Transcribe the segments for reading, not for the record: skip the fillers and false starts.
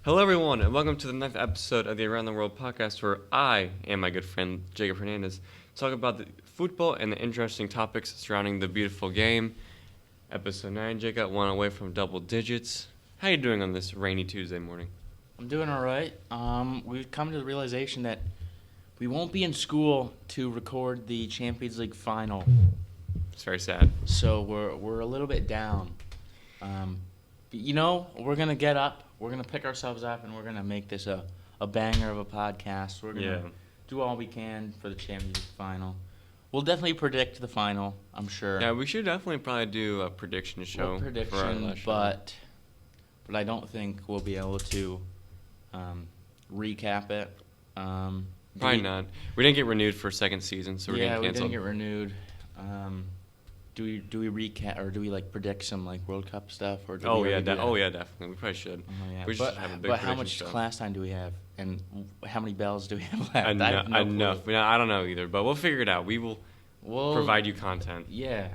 Hello, everyone, and welcome to the 9th episode of the Around the World podcast, where I and my good friend Jacob Hernandez talk about the football and the interesting topics surrounding the beautiful game. Episode 9, Jacob, one away from double digits. How you doing on this rainy Tuesday morning? I'm doing all right. We've come to the realization that we won't be in school to record the Champions League final, It's very sad. so we're a little bit down. But, we're gonna get up, we're gonna pick ourselves up, and we're gonna make this a banger of a podcast. We're gonna do all we can for the Champions League final. We'll definitely predict the final, I'm sure. Yeah, we should definitely probably do a prediction show. But I don't think we'll be able to recap it. Probably not. We didn't get renewed for a second season, so we're getting canceled. We didn't get renewed. Do we recap or do we predict some World Cup stuff or? Definitely. We probably should. Oh yeah. We should have a big. But how much show. Class time do we have, and how many bells do we have left? Enough. I don't know either, but we'll figure it out. We'll provide you content. Yeah.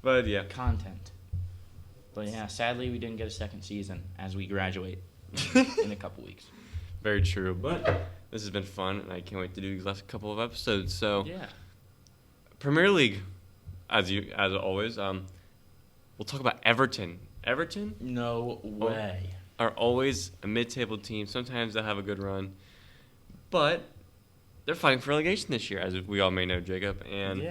But yeah. Content. But yeah, sadly we didn't get a second season as we graduate in a couple weeks. Very true, but this has been fun, and I can't wait to do these last couple of episodes. So yeah. Premier League, as always, we'll talk about Everton. Everton? No way. Are always a mid-table team. Sometimes they'll have a good run, but they're fighting for relegation this year, as we all may know, Jacob. And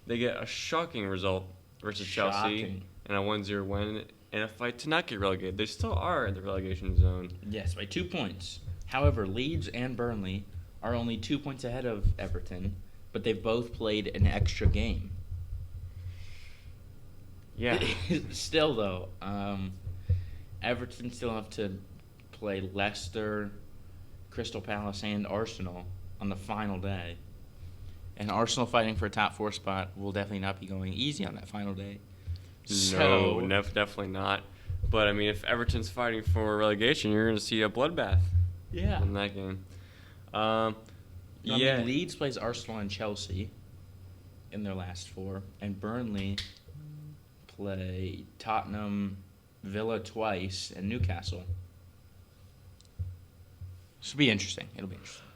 they get a shocking result versus Chelsea and a 1-0 win in a fight to not get relegated. They still are in the relegation zone. Yes, by 2 points. However, Leeds and Burnley are only 2 points ahead of Everton, but they've both played an extra game. Yeah. Still, though, Everton still have to play Leicester, Crystal Palace, and Arsenal on the final day. And Arsenal fighting for a top 4 spot will definitely not be going easy on that final day. No, definitely not. But, I mean, if Everton's fighting for relegation, you're going to see a bloodbath in that game. I mean, Leeds plays Arsenal and Chelsea in their last 4, and Burnley play Tottenham, Villa twice, and Newcastle. Should be interesting. It'll be interesting.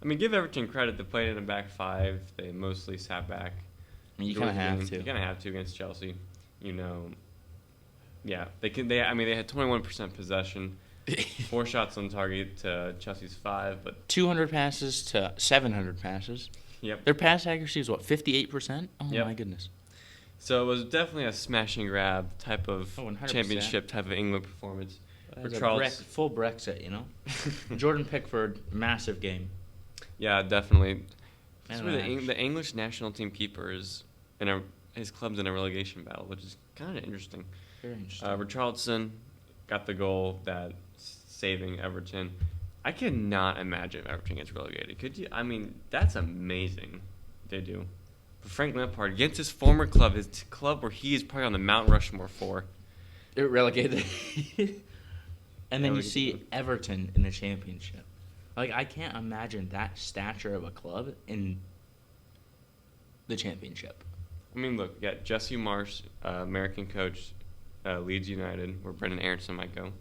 I mean, give Everton credit. They played in a back 5. They mostly sat back. I mean, you kind of have to. You kind of have to against Chelsea. Yeah, they had 21% possession. 4 shots on target to Chelsea's 5, but 200 passes to 700 passes. Yep. Their pass accuracy is 58%? Oh my goodness. So it was definitely a smash and grab type of 100%. championship type of England performance. Full Brexit, Jordan Pickford, massive game. Yeah, definitely. The English national team keeper is his club's in a relegation battle, which is kind of interesting. Very interesting. Richarlison got the goal that's saving Everton. I cannot imagine if Everton gets relegated. Could you? I mean, that's amazing. They do. But Frank Lampard, against his former club, his club where he is probably on the Mount Rushmore for. They're relegated. And then you see Everton in the championship. I can't imagine that stature of a club in the championship. I mean, look, you got Jesse Marsh, American coach, Leeds United, where Brendan Aronson might go.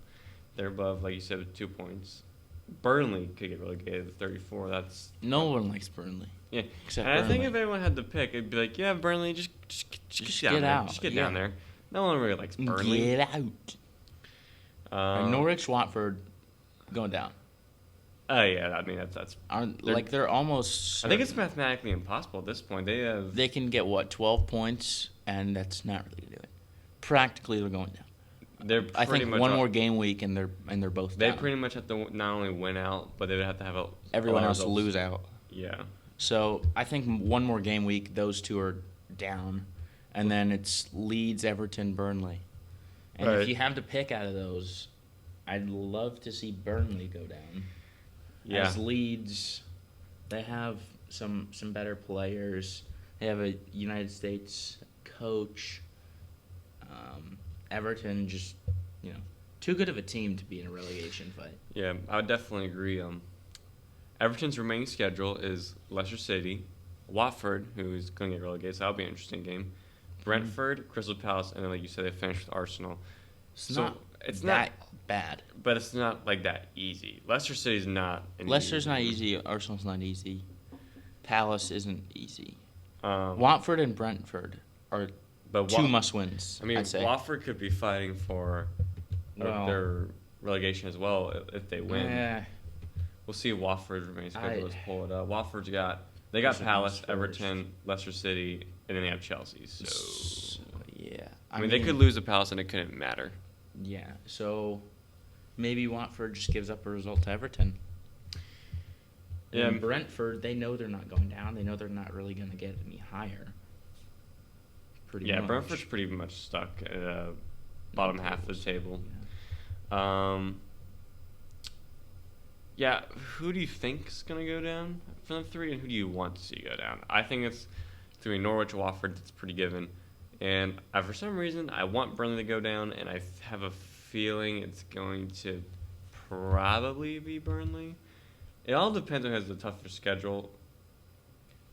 They're above, like you said, with 2 points. Burnley could get relegated with 34. No one likes Burnley. Yeah, except and Burnley. I think if everyone had to pick, it'd be like, yeah, Burnley, just get out. Just get down there. No one really likes Burnley. Get out. Norwich, Watford, going down. Oh yeah, I mean that's they're almost certain. I think it's mathematically impossible at this point. They can get 12 points, and that's not really gonna do it. Practically, they're going down. I think one more game week, and they're both down. They pretty much have to not only win out, but they would have to have everyone else lose out. Yeah. So I think one more game week, those two are down, and then it's Leeds, Everton, Burnley. And if you have to pick out of those, I'd love to see Burnley go down. Yeah. As Leeds, they have some better players. They have a United States coach. Everton just, too good of a team to be in a relegation fight. Yeah, I would definitely agree. Everton's remaining schedule is Leicester City, Watford, who's going to get relegated, so that'll be an interesting game. Brentford, Crystal Palace, and then, like you said, they finished with Arsenal. It's not that bad. But it's not like that easy. Leicester City's not an Leicester's easy not game. easy. Arsenal's not easy. Palace isn't easy. Watford and Brentford are two must-wins. I mean, I'd say. Watford could be fighting for their relegation as well if they win. We'll see if Watford's remaining schedule. Let's pull it up. Watford's got Palace, Everton, Leicester City, and then they have Chelsea. So yeah, I mean they could lose to Palace and it couldn't matter. Yeah, so maybe Watford just gives up a result to Everton. Yeah, and Brentford, they know they're not going down. They know they're not really going to get any higher. Pretty much. Brentford's pretty much stuck at the bottom half of the table. Who do you think is going to go down from the three, and who do you want to see go down? I think it's between Norwich and Watford. That's pretty given. And for some reason, I want Burnley to go down, and I have a feeling it's going to probably be Burnley. It all depends on who has the tougher schedule.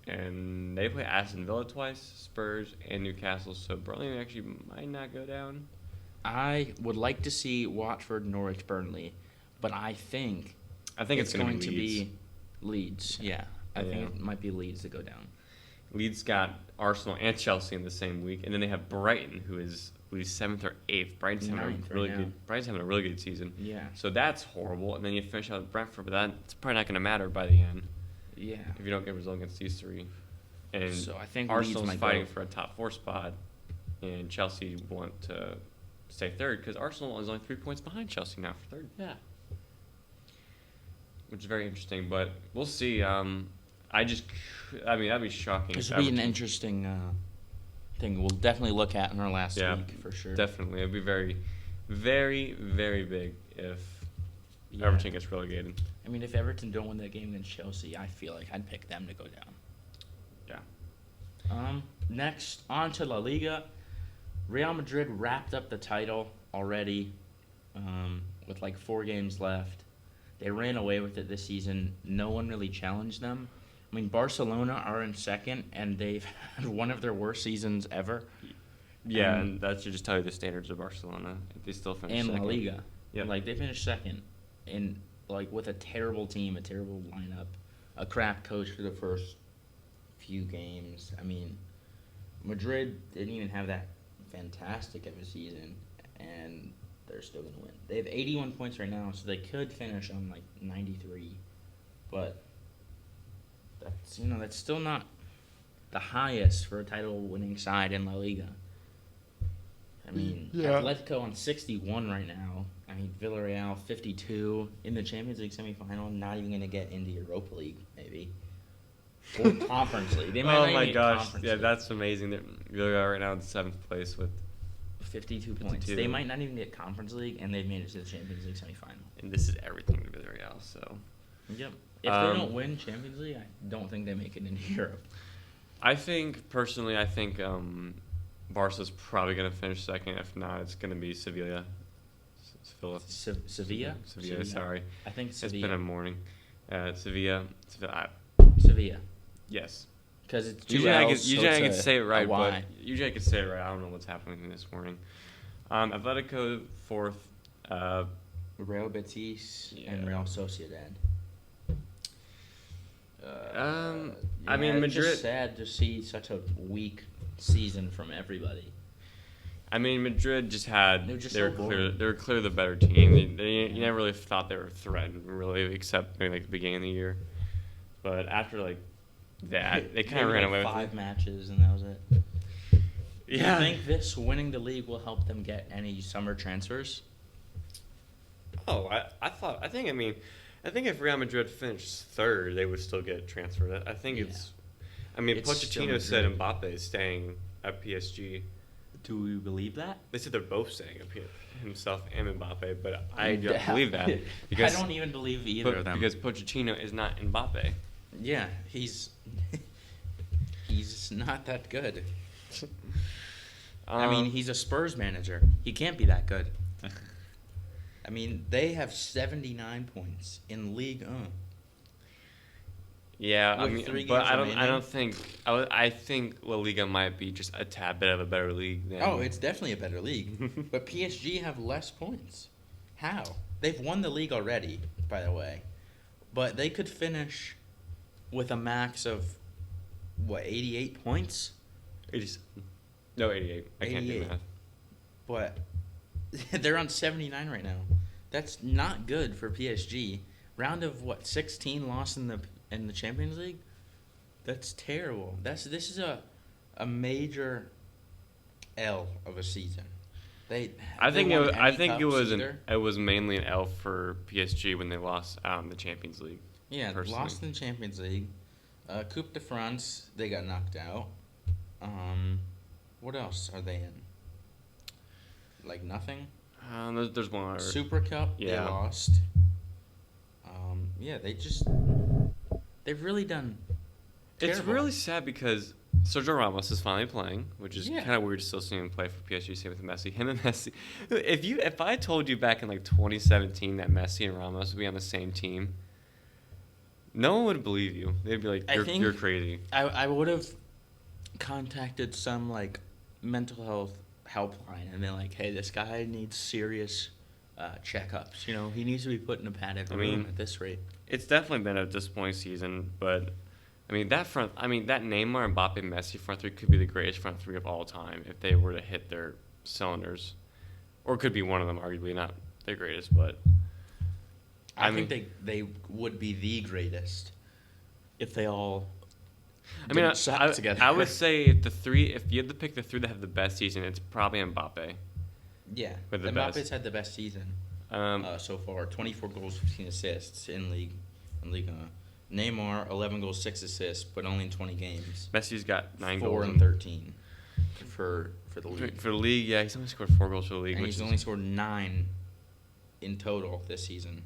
And they play Aston Villa twice, Spurs, and Newcastle, so Burnley actually might not go down. I would like to see Watford, Norwich, Burnley, but I think it's going to be Leeds. Yeah, I think it might be Leeds that go down. Leeds got Arsenal and Chelsea in the same week, and then they have Brighton, who is 7th or 8th. Brighton's having a really good season. Yeah. So that's horrible, and then you finish out with Brentford, but that's probably not going to matter by the end. Yeah. If you don't get a result against these three. And so I think Arsenal's fighting for a top 4 spot, and Chelsea want to stay third because Arsenal is only 3 points behind Chelsea now for third. Yeah. Which is very interesting, but we'll see. That'd be shocking. This would be an interesting thing we'll definitely look at in our last week for sure. Definitely. It'd be very, very, very big if Everton gets relegated. I mean, if Everton don't win that game against Chelsea, I feel like I'd pick them to go down. Yeah. Next, on to La Liga. Real Madrid wrapped up the title already with like 4 games left. They ran away with it this season. No one really challenged them. I mean, Barcelona are in second, and they've had one of their worst seasons ever. Yeah, and that should just tell you the standards of Barcelona. If they still finish second. And La Liga. Yeah. Like, they finished second. And, like, with a terrible team, a terrible lineup, a crap coach for the first few games. I mean, Madrid didn't even have that fantastic of a season, and they're still going to win. They have 81 points right now, so they could finish on, like, 93. But that's still not the highest for a title-winning side in La Liga. I mean, Atletico on 61 right now. I mean, Villarreal 52 in the Champions League semifinal. Not even going to get into Europa League, maybe, or Conference League. They might oh not my even gosh! League. Yeah, that's amazing. Villarreal right now in 7th place with 52 points. They might not even get Conference League, and they've made it to the Champions League semifinal. And this is everything to Villarreal. So. Yep. If they don't win Champions League, I don't think they make it into Europe. I think Barca's probably going to finish second. If not, it's going to be Sevilla. Sevilla, sorry. I think Sevilla. It's been a morning. Sevilla. Sevilla. Yes. Because it's usually I can say it right, but usually I can say it right. I don't know what's happening this morning. Atletico 4th. Real Betis and Real Sociedad. I mean, Madrid. It's just sad to see such a weak season from everybody. I mean, Madrid just had. They were clear the better team. You never really thought they were threatened, really, except maybe like the beginning of the year. But after like that, they kind of ran away with 5 matches, and that was it. Yeah. Do you think this winning the league will help them get any summer transfers? Oh, I think if Real Madrid finished 3rd, they would still get transferred. I think it's. I mean, Pochettino said Mbappe is staying at PSG. Do we believe that? They said they're both staying at himself and Mbappe, but I don't believe that. Because, I don't even believe either of them. Because Pochettino is not Mbappe. Yeah, he's not that good. I mean, he's a Spurs manager. He can't be that good. I mean, they have 79 points in Ligue 1. Yeah, With I mean, 3 but games remaining? I don't think. I think La Liga might be just a tad bit of a better league than. Oh, it's definitely a better league. But PSG have less points. How? They've won the league already, by the way. But they could finish with a max of, 88 points? 87. No, 88. I can't do 88. math. But they're on 79 right now. That's not good for PSG. Round of 16 lost in the Champions League? That's terrible. This is a major L of a season. I think it was mainly an L for PSG when they lost out in the Champions League. Yeah, personally. lost in the Champions League. Coupe de France, they got knocked out. What else are they in? Like nothing? There's one other. Super Cup, Yeah. they lost. They've really done terrible. It's really sad because Sergio Ramos is finally playing, which is kind of weird still seeing him play for PSG. Same with Messi. Him and Messi. If I told you back in 2017 that Messi and Ramos would be on the same team, no one would believe you. They'd be like, "You're crazy." I would have contacted some mental health helpline and been like, "Hey, this guy needs serious checkups. He needs to be put in a padded room at this rate." It's definitely been a disappointing season, but that Neymar and Mbappe Messi front three could be the greatest front three of all time if they were to hit their cylinders, or could be one of them, arguably not the greatest, but I think they would be the greatest if they all. Suck together. I would say if you had to pick the three that have the best season, it's probably Mbappe. Yeah, With the Mbappe's best. had the best season so far. 24 goals, 15 assists in Liga. Neymar, 11 goals, 6 assists, but only in 20 games. Messi's got 9 goals. 4 and 13 for the league. For the league, yeah, he's only scored 4 goals for the league. And he's only scored 9 in total this season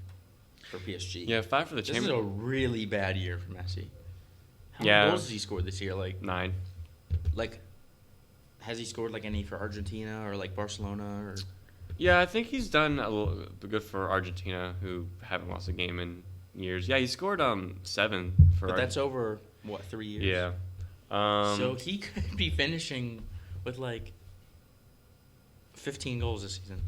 for PSG. Yeah, 5 for the This is a really bad year for Messi. How Yeah. many goals has he scored this year? 9. Has he scored any for Argentina or Barcelona or? Yeah, I think he's done a little good for Argentina, who haven't lost a game in years. Yeah, he scored 7 for. But that's over 3 years. Yeah. So he could be finishing with 15 goals this season.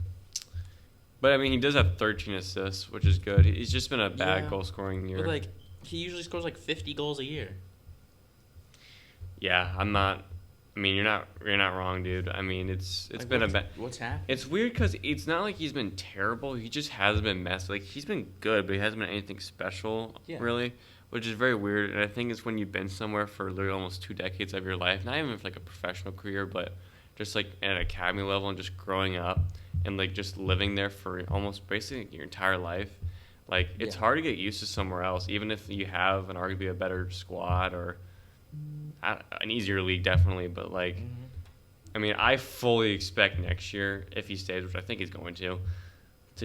But he does have 13 assists, which is good. He's just been a bad goal scoring year. But he usually scores 50 goals a year. Yeah, I'm not. You're not wrong, dude. It's been a bad. What's happened? It's weird because it's not like he's been terrible. He just hasn't been messy. He's been good, but he hasn't been anything special, really, which is very weird. And I think it's when you've been somewhere for literally almost 2 decades of your life, not even for a professional career, but just at an academy level and just growing up and just living there for almost basically your entire life. It's hard to get used to somewhere else, even if you have an arguably a better squad or an easier league, definitely. But I fully expect next year, if he stays, which I think he's going to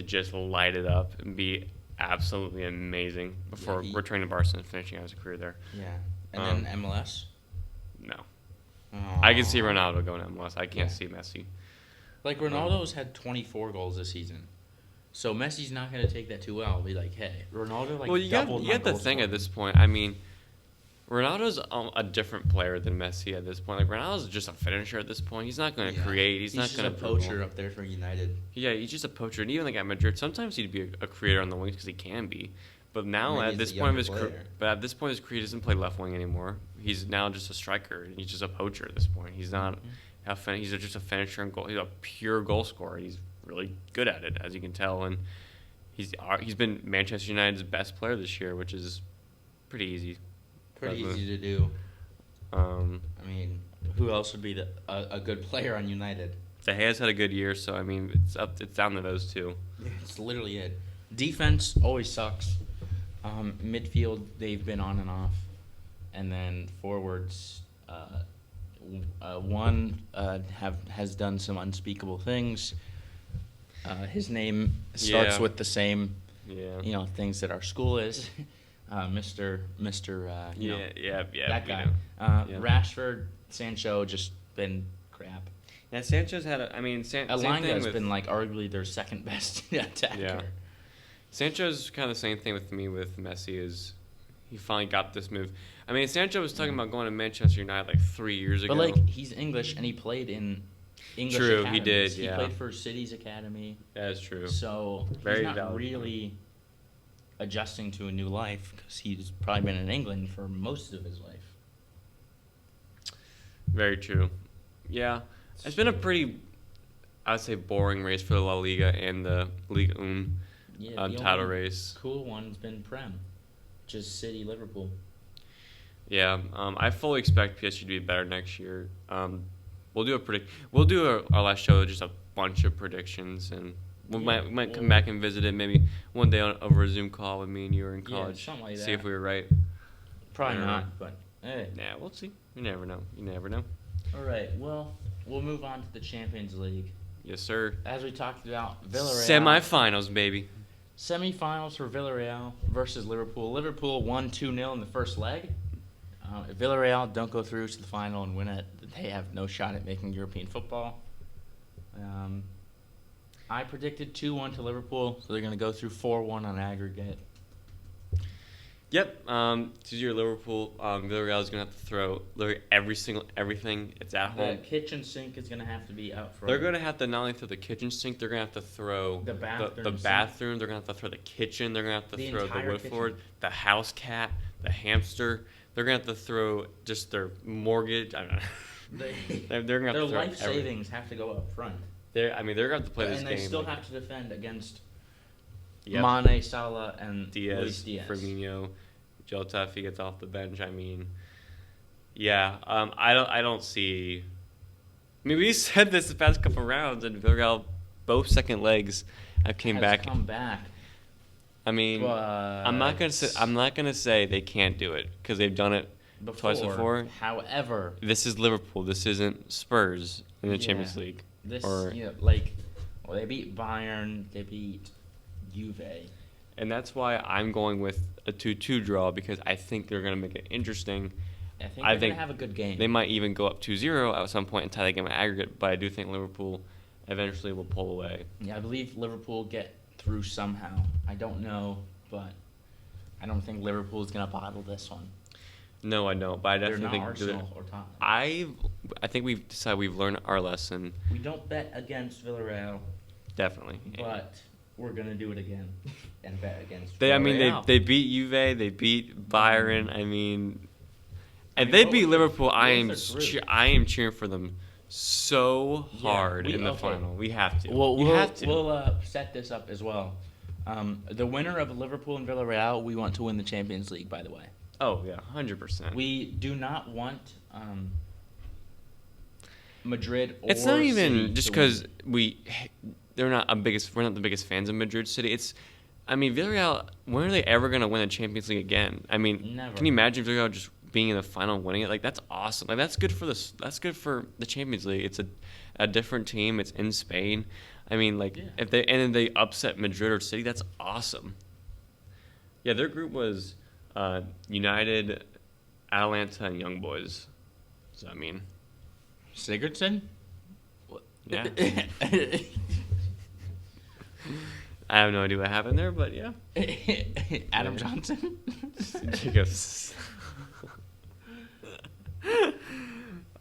just light it up and be absolutely amazing before returning to Barcelona and finishing out his career there. Yeah, and then MLS. No, Aww. I can see Ronaldo going to MLS. I can't see Messi. Ronaldo's had 24 goals this season. So Messi's not going to take that too well. Be like, hey, Ronaldo doubled my you got the goals thing for at me. this point. Ronaldo's a different player than Messi at this point. Ronaldo's just a finisher at this point. He's not going to create. He's not going to just a poacher up there for United. Yeah, he's just a poacher. And even at Madrid, sometimes he'd be a creator on the wings because he can be. But now at this point of his career, his career, he doesn't play left wing anymore. He's now just a striker. And he's just a poacher at this point. He's not. He's just a finisher and goal. He's a pure goal scorer. He's really good at it, as you can tell. And he's been Manchester United's best player this year, which is pretty easy. Pretty easy to do. Who else would be a good player on United? De Gea's had a good year, so it's down to those two. Yeah, it's literally it. Defense always sucks. Midfield, they've been on and off, and then forwards. One has done some unspeakable things. His name starts with the same, things that our school is. Mr. That guy. Rashford, Sancho, just been crap. Yeah, Sancho's had Elanga has been arguably their second best attacker. Yeah. Sancho's kind of the same thing with me with Messi is he finally got this move. I mean, Sancho was talking about going to Manchester United like 3 years ago. But like he's English and he played in English True, academies. he did. He played for City's academy. That is true. So Very he's not really adjusting to a new life because he's probably been in England for most of his life. Very true. Yeah, it's been a pretty, I would say, boring race for the La Liga and the Liga title race. Cool one's been Prem, just City, Liverpool. Yeah, I fully expect PSG to be better next year. We'll do our last show just a bunch of predictions, and we might come back and visit it maybe one day over a Zoom call with me and you were in college. Something like that. See if we were right. Probably not, but hey. Nah, we'll see. You never know. All right, well, we'll move on to the Champions League. Yes, sir. As we talked about, Villarreal. Semifinals, baby. Semifinals for Villarreal versus Liverpool. Liverpool won 2-0 in the first leg. If Villarreal don't go through to the final and win it, they have no shot at making European football. I predicted 2-1 to Liverpool, so they're going to go through 4-1 on aggregate. Yep. To your Liverpool, Villarreal is going to have to throw literally everything. It's at home. The kitchen sink is going to have to be out front. They're going to have to not only throw the kitchen sink, they're going to have to throw the bathroom. They're going to have to throw the kitchen. They're going to have to throw the wood floor, the house cat, the hamster. They're going to have to throw just their mortgage. I don't know. They're going to have to throw life savings have to go up front. They're going to have to play this game. And they still have to defend against Mane, Salah, and Diaz. Firmino, Jota if he gets off the bench. I mean, yeah. I don't see. I mean, we said this the past couple rounds, and Villarreal both second legs have come back. I mean, I'm not gonna say they can't do it because they've done it twice before. However, this is Liverpool. This isn't Spurs in the Champions League. They beat Bayern. They beat Juve. And that's why I'm going with a 2-2 draw because I think they're going to make it interesting. I think they're going to have a good game. They might even go up 2-0 at some point and tie the game at aggregate, but I do think Liverpool eventually will pull away. Yeah, I believe Liverpool get through somehow. I don't know, but I don't think Liverpool is going to bottle this one. No, I don't, but I definitely think Arsenal or Tottenham. I think we've decided we've learned our lesson. We don't bet against Villarreal. Definitely. But we're going to do it again and bet against Villarreal. I mean, they beat Juve, they beat Bayern. I mean, and they beat Liverpool. I am cheering for them so hard in the final. We have to. We'll set this up as well. The winner of Liverpool and Villarreal, we want to win the Champions League, by the way. Oh, yeah, 100%. We do not want Madrid or It's not even City just because we're not the biggest fans of Madrid City. Villarreal, when are they ever going to win a Champions League again? I mean, never. Can you imagine Villarreal just being in the final and winning it? Like, that's awesome. Like, that's good for the Champions League. It's a different team. It's in Spain. I mean, if they upset Madrid or City, that's awesome. Yeah, their group was United, Atalanta, and Young Boys. So, I mean, Sigurdsson? Yeah. I have no idea what happened there, but yeah. Adam Johnson? Jacobs.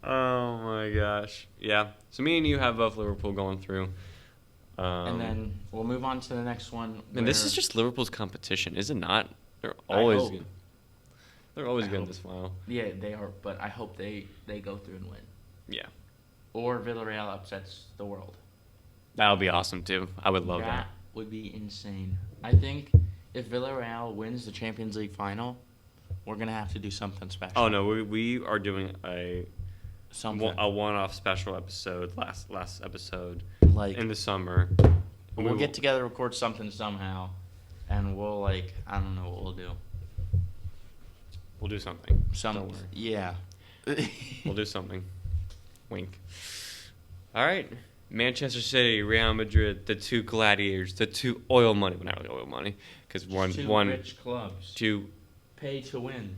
Oh my gosh. Yeah. So me and you have both Liverpool going through. And then we'll move on to the next one. And this is just Liverpool's competition, is it not? They're always good. They're always good in this final. Yeah, they are, but I hope they go through and win. Yeah. Or Villarreal upsets the world. That would be awesome too. I would love that. That would be insane. I think if Villarreal wins the Champions League final, we're going to have to do something special. Oh, no, we are doing a one-off special episode, last episode, in the summer. We'll get together, record something somehow, and we'll, I don't know what we'll do. We'll do something. Don't worry. Yeah. We'll do something. Wink. All right. Manchester City, Real Madrid, the two gladiators, the two oil money. Well, not really oil money, because one rich clubs. Two pay to win.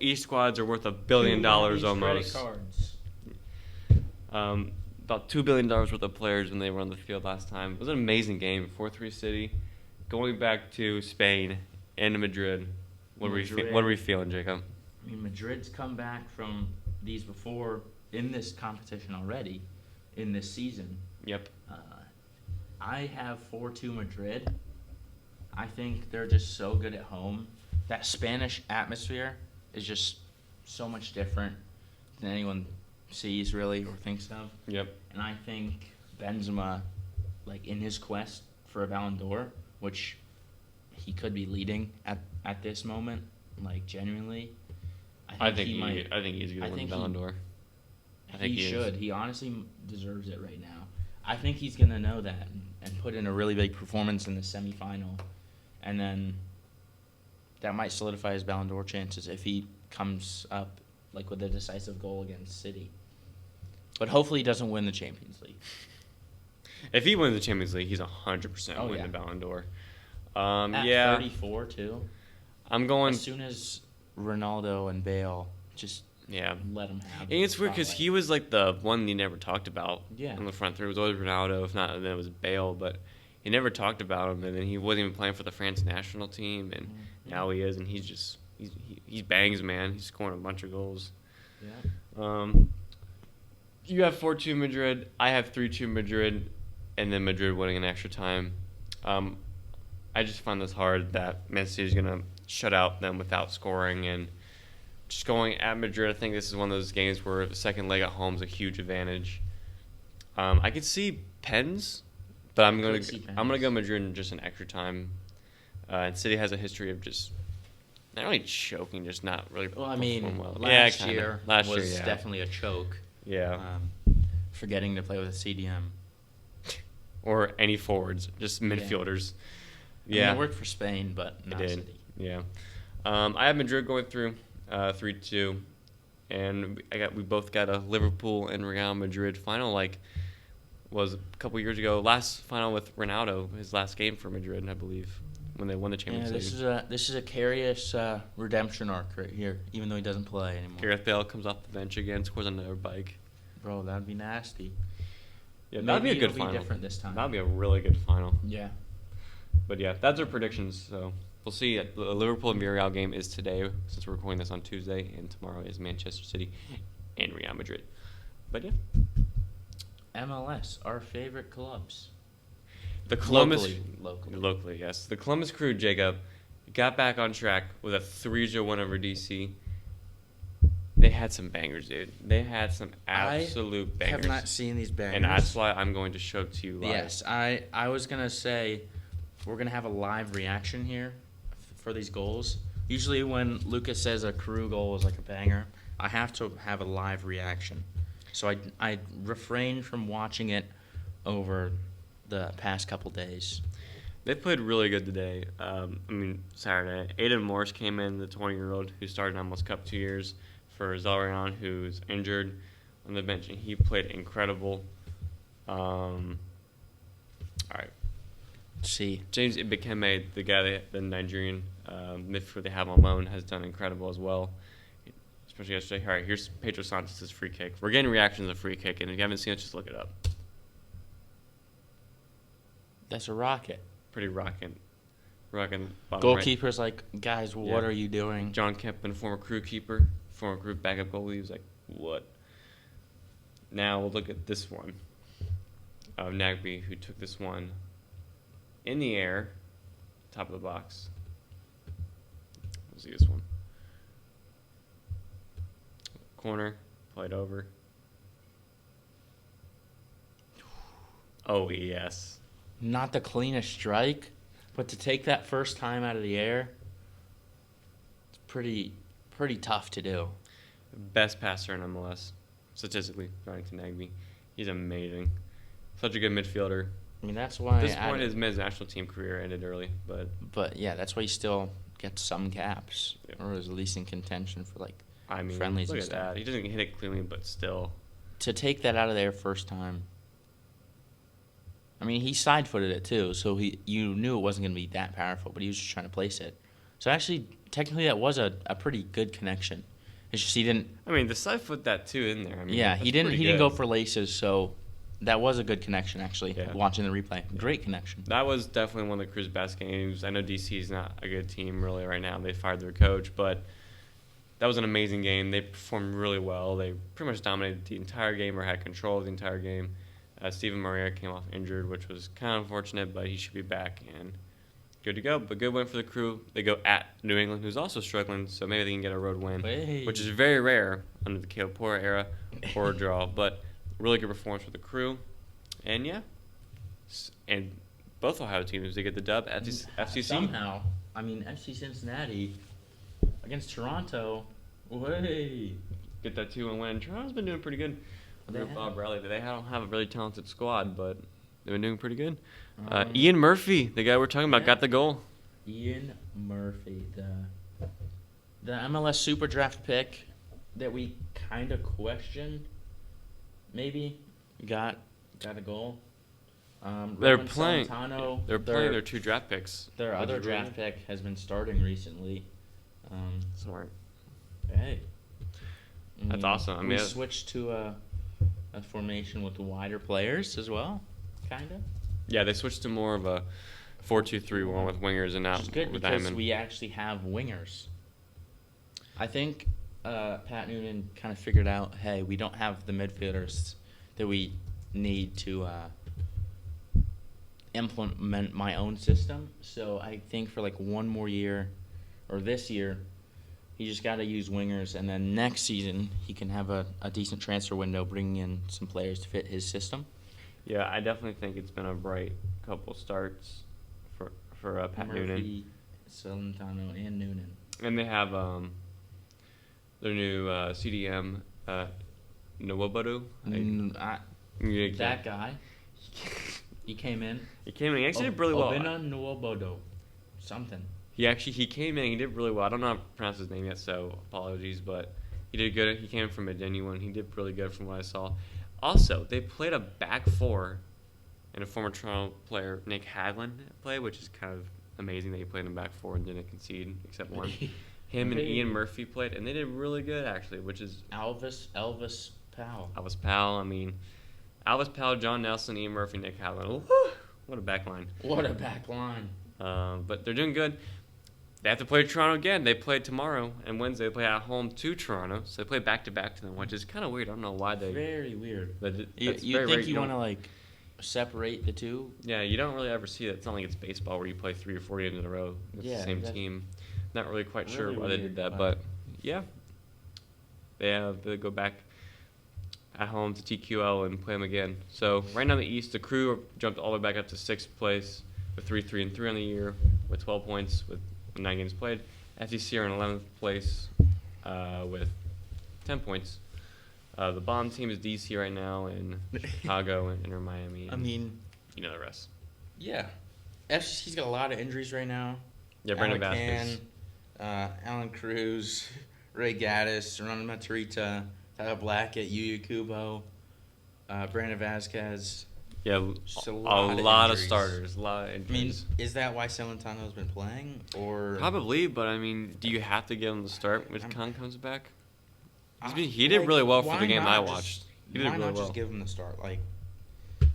Each squads are worth $1 billion almost. Credit cards. About $2 billion worth of players when they were on the field last time. It was an amazing game. 4-3 City, going back to Spain and Madrid. What are we feeling, Jacob? I mean, Madrid's come back from these before in this competition already, in this season. Yep. I have 4-2 Madrid. I think they're just so good at home. That Spanish atmosphere is just so much different than anyone sees, really, or thinks of. Yep. And I think Benzema, like, in his quest for a Ballon d'Or, which he could be leading at this moment, like, genuinely, I think he's going to win Ballon d'Or. I think he should. He honestly deserves it right now. I think he's going to know that and put in a really big performance in the semifinal. And then that might solidify his Ballon d'Or chances if he comes up like with a decisive goal against City. But hopefully he doesn't win the Champions League. If he wins the Champions League, he's 100% win the Ballon d'Or. At 34, too. I'm going... As soon as Ronaldo and Bale just let him have it. And it's weird because he was like the one you never talked about on the front three. It was always Ronaldo, if not, then it was Bale, but he never talked about him. And then he wasn't even playing for the France national team, and now he is, and he bangs, man. He's scoring a bunch of goals. Yeah. You have 4-2 Madrid. I have 3-2 Madrid, and then Madrid winning in extra time. I just find this hard that Man City is going to shut out them without scoring, and just going at Madrid, I think this is one of those games where the second leg at home is a huge advantage. I could see pens, but I'm going to go Madrid in just an extra time. And City has a history of just not really choking, just not really. Well, I mean, well. last year was definitely a choke. Yeah. Forgetting to play with a CDM. Or any forwards, just midfielders. Yeah. I mean, it worked for Spain, but not City. Yeah. I have Madrid going through 3-2, and we both got a Liverpool and Real Madrid final, like was a couple years ago. Last final with Ronaldo, his last game for Madrid, I believe, when they won the Champions League. This is a curious redemption arc right here, even though he doesn't play anymore. Gareth Bale comes off the bench again, scores another bike. Bro, that'd be nasty. Yeah, that'd be a good final. Maybe it'll be different this time. That'd be a really good final. Yeah. But yeah, that's our predictions. So we'll see. The Liverpool and Villarreal game is today, since we're recording this on Tuesday, and tomorrow is Manchester City and Real Madrid. But yeah. MLS, our favorite clubs. The Columbus Locally, yes. The Columbus Crew, Jacob, got back on track with a 3-0 win over DC. They had some bangers, dude. They had some absolute bangers. I have not seen these bangers. And that's why I'm going to show it to you live. Yes, I was going to say we're going to have a live reaction here for these goals. Usually when Lucas says a Crew goal is like a banger, I have to have a live reaction. So I refrained from watching it over the past couple days. They played really good today. Saturday. Aiden Morris came in, the 20-year-old who started almost Cup 2 years for Zalrian, who's injured on the bench, and he played incredible. All right. Let's see. James Ibekeme, the Nigerian midfielder they have on loan, has done incredible as well, especially yesterday. All right, here's Pedro Santos' free kick. We're getting reactions of free kick, and if you haven't seen it, just look it up. That's a rocket. Pretty rocking. Goalkeeper's right. Like, guys, what are you doing? John Kempman, former Crew keeper, former Crew backup goalie, was like, what? Now we'll look at this one of Nagby, who took this one in the air, top of the box. We'll see this one. Corner, played over. Oh, yes. Not the cleanest strike, but to take that first time out of the air, it's pretty tough to do. Best passer in MLS, statistically, according to Nagby. He's amazing. Such a good midfielder. I mean, that's why... At this point, his men's national team career ended early, but... But, yeah, that's why he still gets some caps, or is at least in contention for, like, friendlies look and at stuff. that. He doesn't hit it cleanly, but still. To take that out of there first time... I mean, he side-footed it, too, so you knew it wasn't going to be that powerful, but he was just trying to place it. So, actually, technically, that was a pretty good connection. It's just he didn't... I mean, the side foot that, too, in there. I mean, yeah, he didn't go for laces, so That was a good connection, actually, Yeah. watching the replay. Great connection. That was definitely one of the Crew's best games. I know DC is not a good team really right now. They fired their coach, but that was an amazing game. They performed really well. They pretty much dominated the entire game or had control of the entire game. Steven Maria came off injured, which was kind of unfortunate, but he should be back and good to go. But good win for the Crew. They go at New England, who's also struggling, so maybe they can get a road win, which is very rare under the Caleb Porter era or a draw. But really good performance for the Crew. And, yeah, and both Ohio teams, they get the dub at FCC. Somehow. I mean, FC Cincinnati against Toronto. Get that 2-1 win. Toronto's been doing pretty good. Under Bob Riley. They don't have a really talented squad, but they've been doing pretty good. Ian Murphy, the guy we're talking about, got the goal. Ian Murphy, the MLS Super Draft pick that we kind of questioned, maybe got a goal. They're Roman playing. Celentano, They're playing their 2 draft picks. Their other draft pick has been starting recently. Smart. Hey, That's awesome. I mean, we switched to a formation with wider players as well, kind of. Yeah, they switched to more of a 4-2-3-1 with wingers and not Which is good with because diamond. we actually have wingers. I think Pat Noonan kind of figured out, hey, we don't have the midfielders that we need to implement my own system. So I think for like one more year, or this year, he just got to use wingers, and then next season he can have a decent transfer window, bringing in some players to fit his system. Yeah, I definitely think it's been a bright couple starts for Pat Noonan. Murphy, Celentano, and Noonan. And they have their new CDM, Nwobodu. That guy, he came in. He actually did really well. Obina Nwobodo, something. He came in. He did really well. I don't know how to pronounce his name yet, so apologies. But he did good. He came from a genuine. He did really good from what I saw. Also, they played a back four, and a former Toronto player, Nick Hadlin, played, which is kind of amazing that he played in back four and didn't concede except one. Him and Ian Murphy played, and they did really good actually, which is Elvis Powell. Elvis Powell. I mean, Elvis Powell, John Nelson, Ian Murphy, Nick Hadlin. What a back line. What a back line. But they're doing good. They have to play Toronto again. They play tomorrow and Wednesday. They play at home to Toronto, so they play back-to-back to them, which is kind of weird. I don't know why they... Very weird. You think you want to, like, separate the two? Yeah, you don't really ever see that. It's not like it's baseball where you play 3 or 4 games in a row. It's the same team. Not really quite sure why they did that, but yeah. They go back at home to TQL and play them again. So right now in the East, the Crew jumped all the way back up to 6th place with 3-3-3 on the year with 12 points with 9 games played. FCC are in 11th place with 10 points. The bottom team is DC right now, and Chicago and Inter Miami. I mean, you know the rest. Yeah, FCC's got a lot of injuries right now. Yeah, Brandon Vasquez, Alan Cruz, Ray Gaddis, Ronald Matarrita, Tyler Blackett, Yuya Kubo, Brandon Vasquez. Yeah, a lot of starters, a lot of injuries. I mean, is that why Celentano's been playing, or probably? But I mean, do you have to give him the start when Khan comes back? He did really well for the game I watched. He did really well. Why not just give him the start?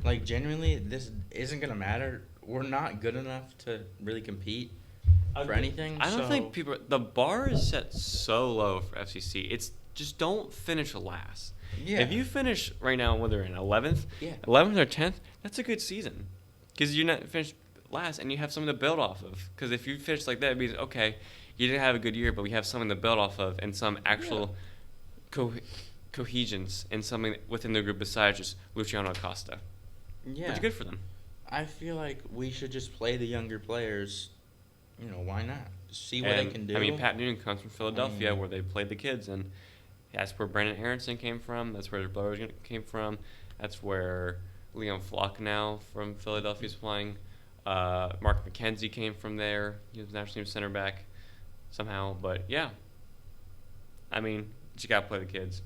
Like genuinely, this isn't gonna matter. We're not good enough to really compete for anything. I don't think people. The bar is set so low for FCC. It's just don't finish last. Yeah. If you finish right now, whether in 11th, 11th or 10th, that's a good season. Because you're not finished last and you have something to build off of. Because if you finish like that, it means, okay, you didn't have a good year, but we have something to build off of and some actual cohesions and something within the group besides just Luciano Acosta. Yeah. It's good for them. I feel like we should just play the younger players. Why not? See what they can do. I mean, Pat Noonan comes from Philadelphia where they played the kids, and that's where Brandon Aronson came from. That's where Blair came from. That's where Leon Flock now from Philadelphia is playing. Mark McKenzie came from there. He was national team center back somehow. But, yeah. I mean, you got to play the kids.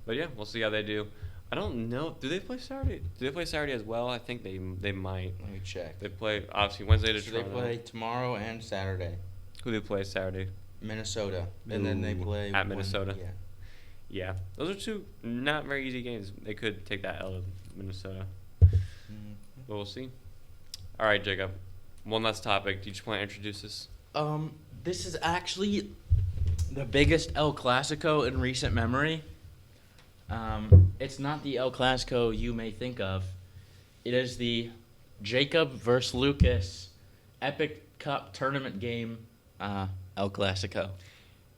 But, yeah, we'll see how they do. I don't know. Do they play Saturday? Do they play Saturday as well? I think they might. Let me check. They play, obviously, Wednesday to Toronto. They play tomorrow and Saturday. Who do they play Saturday? Minnesota. And then they play... At Minnesota? Yeah. Those are two not very easy games. They could take that L Minnesota. But we'll see. All right, Jacob. One last topic. Do you just want to introduce this? This is actually the biggest El Clasico in recent memory. It's not the El Clasico you may think of. It is the Jacob versus Lucas Epic Cup tournament game, El Clasico.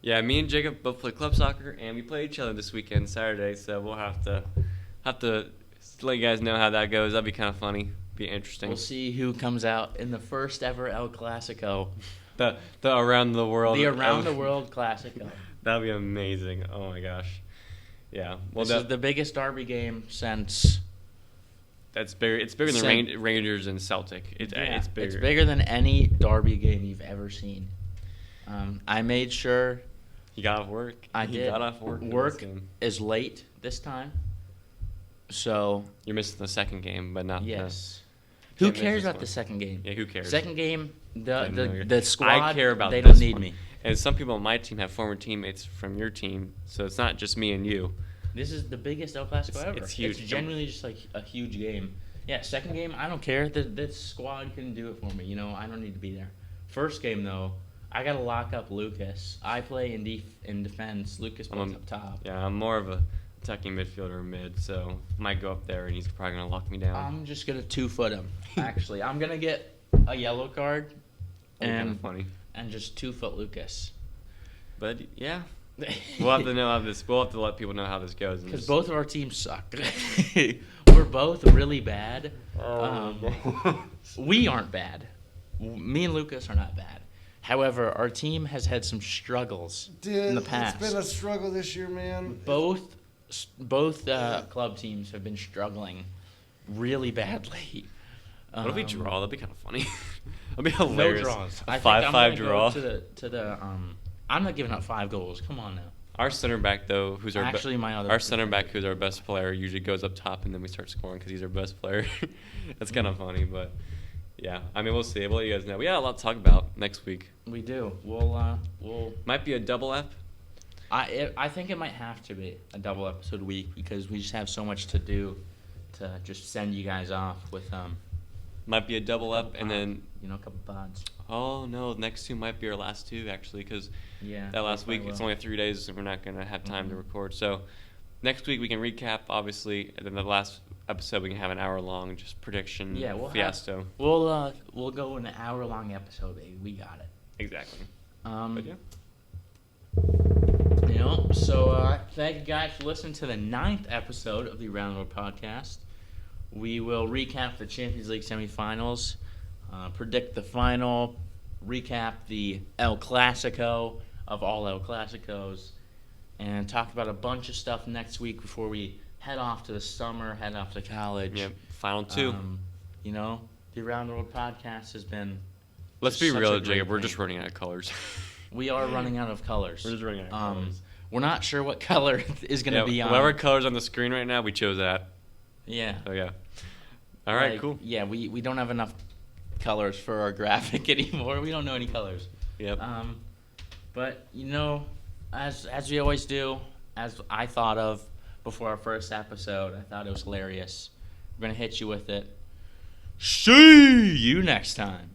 Yeah, me and Jacob both play club soccer, and we play each other this weekend, Saturday. So we'll have to let you guys know how that goes. That'd be kind of funny. Be interesting. We'll see who comes out in the first ever El Clasico. The around the world. The around the world Clasico. That'd be amazing. Oh my gosh. Yeah. Well, this is the biggest derby game since. That's bigger. It's bigger than Rangers and Celtic. It's bigger. It's bigger than any derby game you've ever seen. I made sure. You got off work. I did. Got off work. Work is late this time. So. You're missing the second game, but not. Yes. Who cares about the second game? Yeah, who cares? Second game, the squad. I care about. They don't need me. And some people on my team have former teammates from your team, so it's not just me and you. This is the biggest El Clasico ever. It's huge. It's genuinely just like a huge game. Yeah, second game, I don't care. This squad can do it for me. I don't need to be there. First game, though, I got to lock up Lucas. I play in defense. Lucas plays up top. Yeah, I'm more of a attacking midfielder mid, so I might go up there, and he's probably going to lock me down. I'm just going to 2-foot him, actually. I'm going to get a yellow card and just 2-foot Lucas. But, yeah. We'll have to know how this. We'll have to let people know how this goes. Because both of our teams suck. We're both really bad. We aren't bad. Me and Lucas are not bad. However, our team has had some struggles in the past. It's been a struggle this year, man. Both club teams have been struggling really badly. What if we draw? That'd be kind of funny. That'd be hilarious. No draws. A 5-5 draw. I'm not giving up 5 goals. Come on now. Our center back, though, who's our center back, who's our best player, usually goes up top, and then we start scoring because he's our best player. That's kind of funny, but yeah. I mean, we'll see. We'll let you guys know. We got a lot to talk about next week. We do. We'll might be a double ep. I think it might have to be a double episode week because we just have so much to do to just send you guys off with Might be a double ep, and then a couple pods. Oh no, the next 2 might be our last 2 actually, because that last week it's only 3 days, and we're not gonna have time to record. So next week we can recap, obviously, and then the last episode we can have an hour-long just prediction. Yeah, fiasco. We'll go an hour-long episode, baby. We got it. Exactly. But yeah. So thank you guys for listening to the 9th episode of the Round Road Podcast. We will recap the Champions League semifinals, predict the final, recap the El Clasico of all El Clasicos, and talk about a bunch of stuff next week before we head off to the summer, head off to college. Yep, final 2. The Around the World Podcast has been. Let's be real, Jacob. We're just running out of colors. We are running out of colors. We're just running out of colors. We're not sure what color is going to be on. Whatever color's on the screen right now, we chose that. Yeah. Oh, yeah. All right, cool. Yeah, we don't have enough colors for our graphic anymore. We don't know any colors. Yep. But, as we always do, as I thought of before our first episode, I thought it was hilarious. We're going to hit you with it. See you next time.